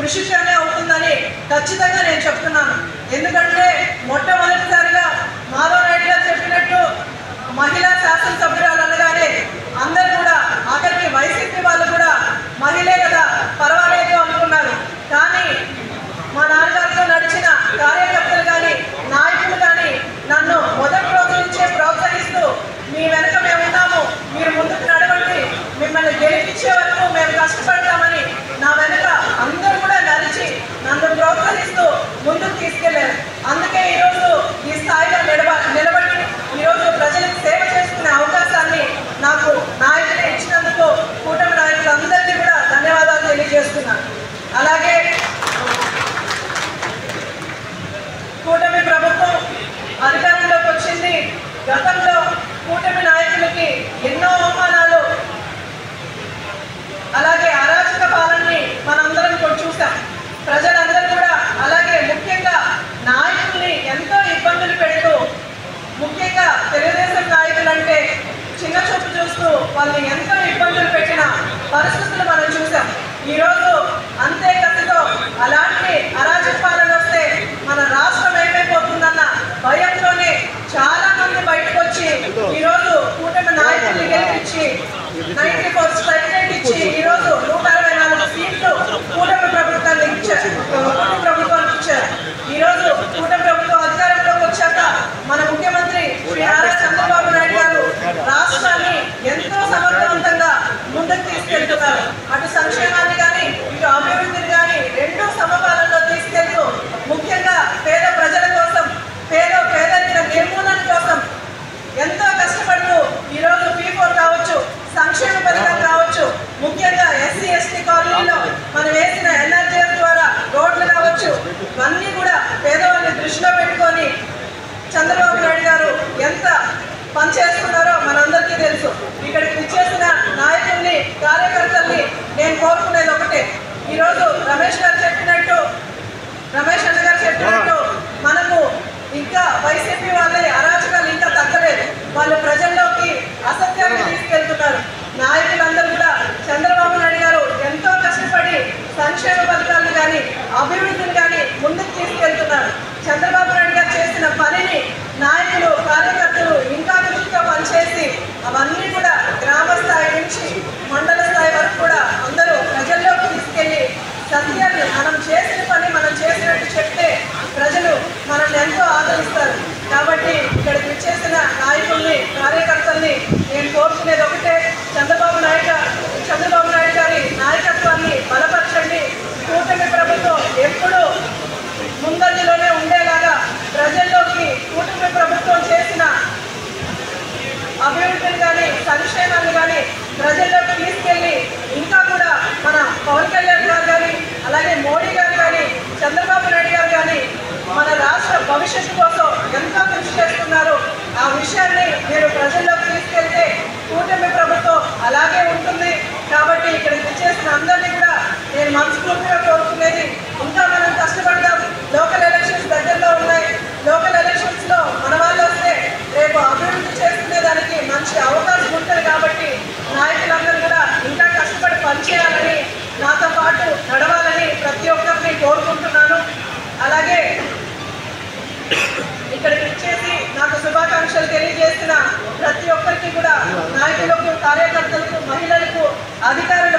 కృషితోనే అవుతుందని ఖచ్చితంగా నేను చెప్తున్నాను. ఎందుకంటే మొట్టమొదటిసారిగా మాధవ్ నాయుడు గారు చెప్పినట్టు మహిళా శాసనసభ్యురాలు అనగానే అందరూ కూడా ఆఖరికి వైసీపీ వాళ్ళు కూడా మహిళే కదా పర్వాలేదు అనుకున్నారు. కానీ మా నాన్నగారితో నడిచిన కార్యకర్తలు కానీ నాయకులు కానీ నన్ను మొదటి రోజు నుంచే ప్రోత్సహిస్తూ మీ వెనక మేము ఉన్నాము, మీరు ముందుకు నడవండి, మిమ్మల్ని గెలిపించే వరకు మేము కష్టపడతామని నా వెనక అందరూ కూడా నడిచి నన్ను ప్రోత్సహిస్తూ ముందుకు తీసుకెళ్లారు. అందుకే ఈరోజు ఈ స్థాయిలో నిలబడి ఈరోజు ప్రజలకు సేవ చేసుకునే అవకాశాన్ని నాకు నాయకులు ఇచ్చినందుకు కూటమి నాయకులందరికీ కూడా ధన్యవాదాలు తెలియజేస్తున్నాను. అలాగే కూటమి ప్రభుత్వం అధికారంలోకి వచ్చింది. గతంలో కూటమి నాయకులకి ఎన్నో అవమానాలు అలాగే అరాచక పాలనని మనందరం కూడా చూసాం. ప్రజలందరూ కూడా అలాగే ముఖ్యంగా నాయకుల్ని ఎంతో ఇబ్బందులు పెడుతూ, ముఖ్యంగా తెలుగుదేశం నాయకులు అంటే చిన్న చూపు చూస్తూ వాళ్ళని ఎంతో ఇబ్బందులు పెట్టిన పరిస్థితులు మనం చూసాం. ఈరోజు అంతే కథతో అలాంటి అరాచక పాలన వస్తే మన రాష్ట్రం ఏమైపోతుందన్న భయంతోనే చాలా మంది బయటకు వచ్చి ఈరోజు కూటమి నాయకుల్ని గెలిపించి 94 స్ట్రైక్ రేట్ ఇచ్చి ఈరోజు 164 సీట్లు కూటమి ప్రభుత్వానికి ఇచ్చారు. ఈరోజు కూటమి ప్రభుత్వం అధికారంలోకి వచ్చాక మన ముఖ్యమంత్రి శ్రీ నారా చంద్రబాబు నాయుడు గారు రాష్ట్రాన్ని ఎంతో సమర్థవంతంగా ముందుకు తీసుకెళ్తున్నారు. అటు సంక్షేమాన్ని కానీ ఇటు అభివృద్ధిని కానీ రెండూ సమపాలనలో తీసుకెళ్తూ ముఖ్యంగా పేద ప్రజల కోసం పేదరిక నిర్మూలన కోసం ఎంతో కష్టపడుతూ ఈరోజు P4 కావచ్చు, సంక్షేమ పథకం కావచ్చు, ముఖ్యంగా SC ST కాలనీలో మనం వేసిన NRGS ద్వారా రోడ్లు కావచ్చు, ఇవన్నీ కూడా పేదవాళ్ళని దృష్టిలో పెట్టుకొని చంద్రబాబు నాయుడు గారు ఎంత పనిచేస్తున్నారో మనందరికీ తెలుసు. ఇక్కడికి ఇచ్చేసిన నాయకుల్ని కార్యకర్తల్ని నేను కోరుకునేది ఒకటే, ఈరోజు రమేష్ అన్న గారు చెప్పినట్టు మనకు ఇంకా వైసీపీ వాళ్ళ అరాచకాలు ఇంకా తగ్గలేదు. వాళ్ళు ప్రజల్లోకి అసత్యాన్ని తీసుకెళ్తున్నారు. నాయకులందరూ కూడా చంద్రబాబు నాయుడు గారు ఎంతో కష్టపడి సంక్షేమ పథకాలను కానీ అభివృద్ధిని కానీ ముందుకు తీసుకెళ్తున్నారు. చంద్రబాబు నాయుడు గారు చేసిన పనిని నాయకులు కార్యకర్తలు ఇంకా కృషితో పనిచేసి అవన్నీ కూడా గ్రామ స్థాయి నుంచి మండల స్థాయి వరకు కూడా అందరూ ప్రజల్లోకి తీసుకెళ్లి సత్యాన్ని మనం చేసిన పని మనం చేసినట్టు చెప్తే ప్రజలు మనల్ని ఎంతో ఆదరిస్తారు. కాబట్టి ఇక్కడికి వచ్చేసిన నాయకుల్ని కార్యకర్తల్ని నేను కోరుకునేది ఒకటే, చంద్రబాబు నాయుడు గారి నాయకత్వాన్ని బలపరచండి. కూటమి ప్రభుత్వం ఎప్పుడూ ముందంజలోనే ఉండేలాగా ప్రజల్లోకి కూటమి ప్రభుత్వం చేసిన అభివృద్ధిని కానీ సంక్షేమాన్ని కానీ ప్రజల్లోకి తీసుకెళ్ళి ఇంకా కూడా మన పవన్ కళ్యాణ్ గారు కానీ అలాగే మోడీ గారు కానీ చంద్రబాబు నాయుడు గారు కానీ మన రాష్ట్ర భవిష్యత్తు కోసం ఎంతో కృషి చేస్తున్నారు. ఆ విషయాన్ని మీరు ప్రజల్లోకి తీసుకెళ్తే కూటమి ప్రభుత్వం అలాగే ఉంటుంది. కాబట్టి ఇక్కడికి వచ్చేసిన అందరినీ కూడా నేను మనస్ఫూర్తిగా కోరుకునేది, ఇంకా మనం కష్టపడదాం. లోకల్ ఎలక్షన్స్ దగ్గరలో ఉన్నాయి. లోకల్ ఎలక్షన్స్లో మన వాళ్ళు వస్తే రేపు అభివృద్ధి చేసుకునే దానికి మంచి అవకాశం ఉంటుంది. కాబట్టి నాయకులందరూ కూడా ఇంకా కష్టపడి పనిచేయాలని, నాతో పాటు నడవాలని ప్రతి ఒక్కరిని కోరుకుంటున్నాను. అలాగే ఇక్కడికి వచ్చేసి నాకు శుభాకాంక్షలు తెలియజేసిన ప్రతి ఒక్కరికి కూడా నాయకులకు, కార్యకర్తలకు, మహిళలకు, అధికారులకు